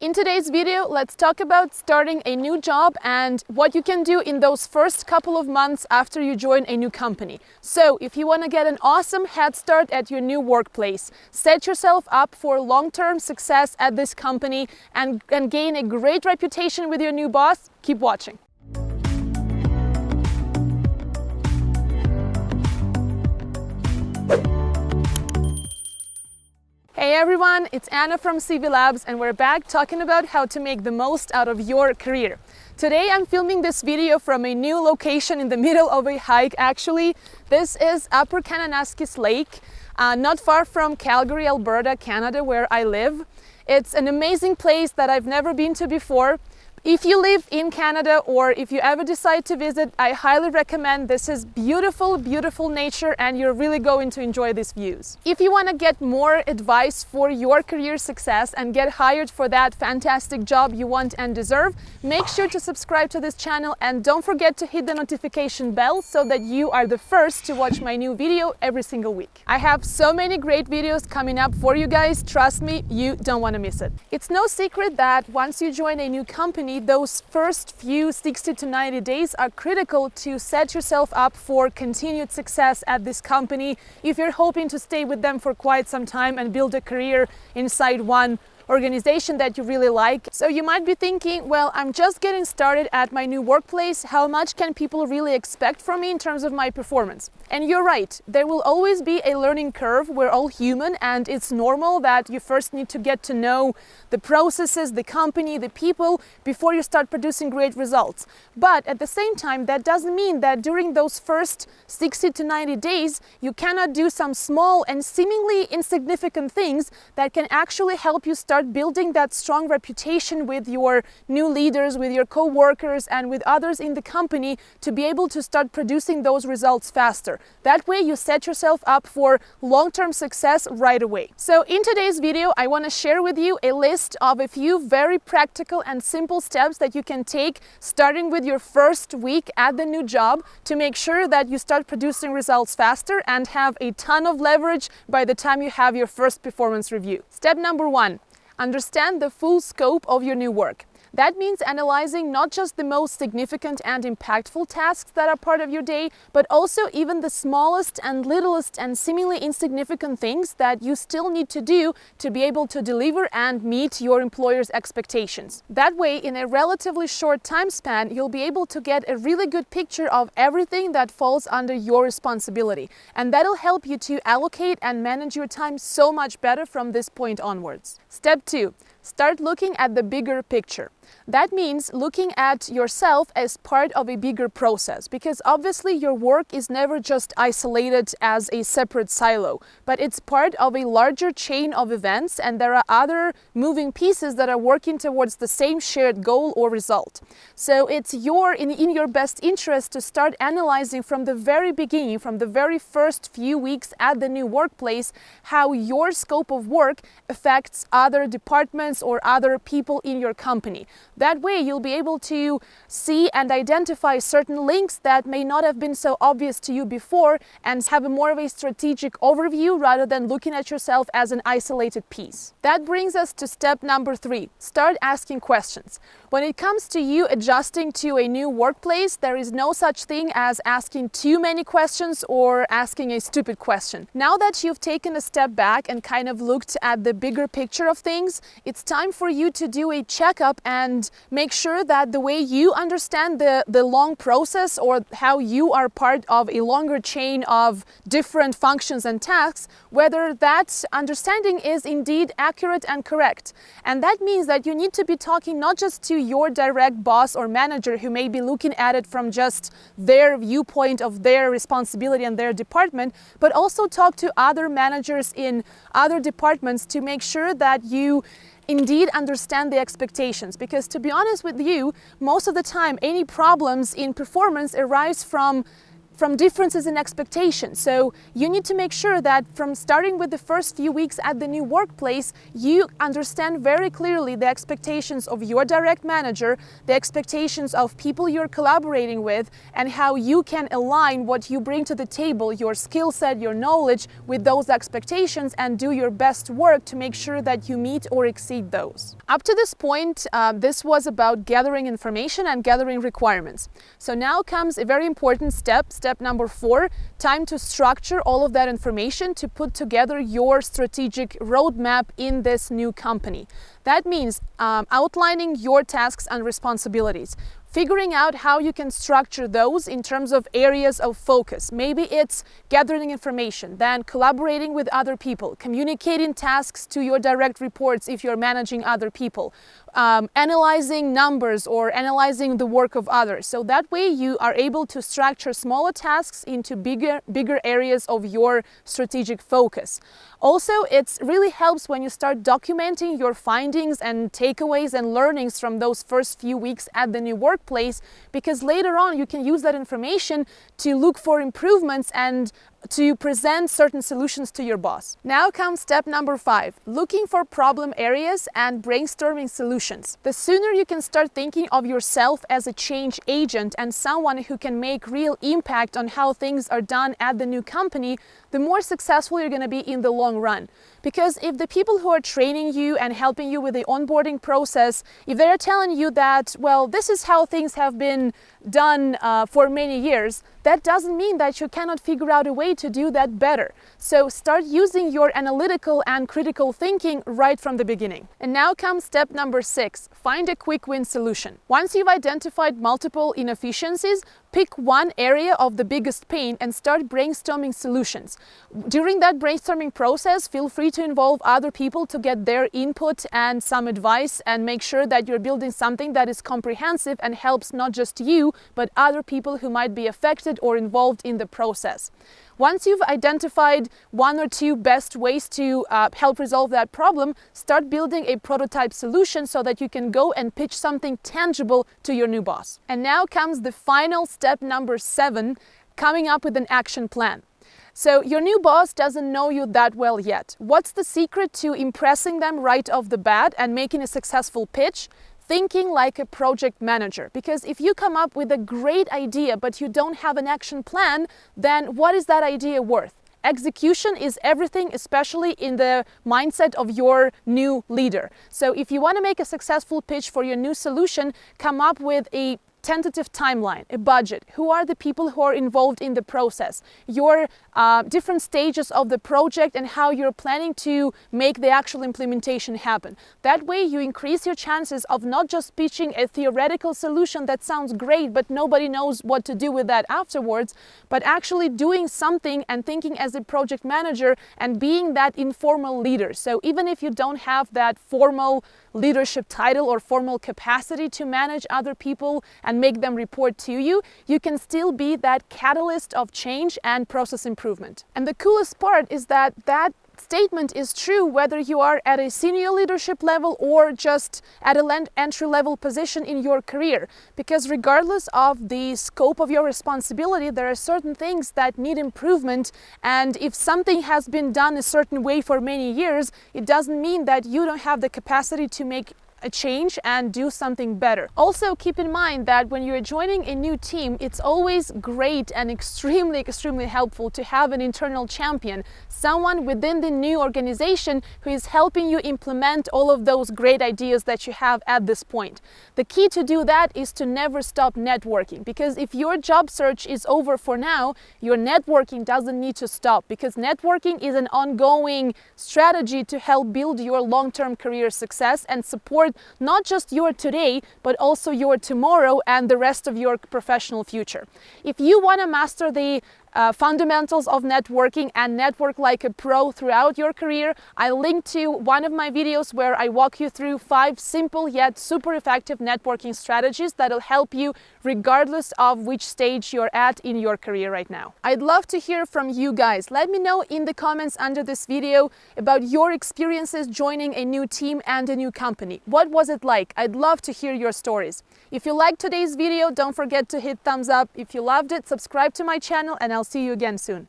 In today's video, let's talk about starting a new job and what you can do in those first couple of months after you join a new company. So if you want to get an awesome head start at your new workplace, set yourself up for long-term success at this company and gain a great reputation with your new boss, keep watching. Hey everyone, it's Anna from CV Labs and we're back talking about how to make the most out of your career. Today I'm filming this video from a new location in the middle of a hike actually. This is Upper Kananaskis Lake, not far from Calgary, Alberta, Canada, where I live. It's an amazing place that I've never been to before. If you live in Canada or if you ever decide to visit, I highly recommend. This is beautiful, beautiful nature and you're really going to enjoy these views. If you want to get more advice for your career success and get hired for that fantastic job you want and deserve, make sure to subscribe to this channel and don't forget to hit the notification bell so that you are the first to watch my new video every single week. I have so many great videos coming up for you guys. Trust me, you don't want to miss it. It's no secret that once you join a new company, those first few 60 to 90 days are critical to set yourself up for continued success at this company if you're hoping to stay with them for quite some time and build a career inside one organization that you really like. So you might be thinking, well, I'm just getting started at my new workplace. How much can people really expect from me in terms of my performance? And you're right, there will always be a learning curve. We're all human and it's normal that you first need to get to know the processes, the company, the people before you start producing great results. But at the same time, that doesn't mean that during those first 60 to 90 days, you cannot do some small and seemingly insignificant things that can actually help you start building that strong reputation with your new leaders, with your co-workers and with others in the company to be able to start producing those results faster. That way you set yourself up for long-term success right away. So in today's video, I want to share with you a list of a few very practical and simple steps that you can take starting with your first week at the new job to make sure that you start producing results faster and have a ton of leverage by the time you have your first performance review. Step number 1. Understand the full scope of your new work. That means analyzing not just the most significant and impactful tasks that are part of your day, but also even the smallest and littlest and seemingly insignificant things that you still need to do to be able to deliver and meet your employer's expectations. That way, in a relatively short time span, you'll be able to get a really good picture of everything that falls under your responsibility. And that'll help you to allocate and manage your time so much better from this point onwards. Step 2. Start looking at the bigger picture. That means looking at yourself as part of a bigger process, because obviously your work is never just isolated as a separate silo, but it's part of a larger chain of events and there are other moving pieces that are working towards the same shared goal or result. So it's in your best interest to start analyzing from the very beginning, from the very first few weeks at the new workplace, how your scope of work affects other departments or other people in your company. That way you'll be able to see and identify certain links that may not have been so obvious to you before and have a more of a strategic overview rather than looking at yourself as an isolated piece. That brings us to step number 3. Start asking questions. When it comes to you adjusting to a new workplace, there is no such thing as asking too many questions or asking a stupid question. Now that you've taken a step back and kind of looked at the bigger picture of things, it's time for you to do a checkup and make sure that the way you understand the long process or how you are part of a longer chain of different functions and tasks, whether that understanding is indeed accurate and correct. And that means that you need to be talking not just to your direct boss or manager who may be looking at it from just their viewpoint of their responsibility and their department, but also talk to other managers in other departments to make sure that you indeed understand the expectations. Because to be honest with you, most of the time any problems in performance arise from from differences in expectations. So you need to make sure that from starting with the first few weeks at the new workplace, you understand very clearly the expectations of your direct manager, the expectations of people you're collaborating with, and how you can align what you bring to the table, your skill set, your knowledge, with those expectations, and do your best work to make sure that you meet or exceed those. Up to this point, this was about gathering information and gathering requirements. So now comes a very important step, step number 4, time to structure all of that information to put together your strategic roadmap in this new company. That means outlining your tasks and responsibilities, figuring out how you can structure those in terms of areas of focus. Maybe it's gathering information, then collaborating with other people, communicating tasks to your direct reports if you're managing other people, analyzing numbers or analyzing the work of others. So that way you are able to structure smaller tasks into bigger areas of your strategic focus. Also, it really helps when you start documenting your findings and takeaways and learnings from those first few weeks at the new workplace, because later on you can use that information to look for improvements and to present certain solutions to your boss. Now comes step number 5, looking for problem areas and brainstorming solutions. The sooner you can start thinking of yourself as a change agent and someone who can make real impact on how things are done at the new company, the more successful you're going to be in the long run. Because if the people who are training you and helping you with the onboarding process, if they're telling you that, well, this is how things have been done for many years, that doesn't mean that you cannot figure out a way to do that better. So start using your analytical and critical thinking right from the beginning. And now comes step number 6, find a quick win solution. Once you've identified multiple inefficiencies, pick one area of the biggest pain and start brainstorming solutions. During that brainstorming process, feel free to involve other people to get their input and some advice, and make sure that you're building something that is comprehensive and helps not just you, but other people who might be affected or involved in the process. Once you've identified 1 or 2 best ways to help resolve that problem, start building a prototype solution so that you can go and pitch something tangible to your new boss. And now comes the final step number 7, coming up with an action plan. So your new boss doesn't know you that well yet. What's the secret to impressing them right off the bat and making a successful pitch? Thinking like a project manager. Because if you come up with a great idea but you don't have an action plan, then what is that idea worth? Execution is everything, especially in the mindset of your new leader. So if you want to make a successful pitch for your new solution, come up with a tentative timeline, a budget, who are the people who are involved in the process, your different stages of the project, and how you're planning to make the actual implementation happen. That way you increase your chances of not just pitching a theoretical solution that sounds great but nobody knows what to do with that afterwards, but actually doing something and thinking as a project manager and being that informal leader. So even if you don't have that formal leadership title or formal capacity to manage other people and make them report to you, you can still be that catalyst of change and process improvement. And the coolest part is that that statement is true whether you are at a senior leadership level or just at an entry-level position in your career, because regardless of the scope of your responsibility, there are certain things that need improvement, and if something has been done a certain way for many years, it doesn't mean that you don't have the capacity to make a change and do something better. Also, keep in mind that when you're joining a new team, it's always great and extremely helpful to have an internal champion, someone within the new organization who is helping you implement all of those great ideas that you have at this point. The key to do that is to never stop networking, because if your job search is over for now, your networking doesn't need to stop, because networking is an ongoing strategy to help build your long-term career success and support not just your today, but also your tomorrow and the rest of your professional future. If you want to master the fundamentals of networking and network like a pro throughout your career, I linked to one of my videos where I walk you through 5 simple yet super effective networking strategies that'll help you regardless of which stage you're at in your career right now. I'd love to hear from you guys. Let me know in the comments under this video about your experiences joining a new team and a new company. What was it like? I'd love to hear your stories. If you liked today's video, don't forget to hit thumbs up. If you loved it, subscribe to my channel, and I'll see you again soon.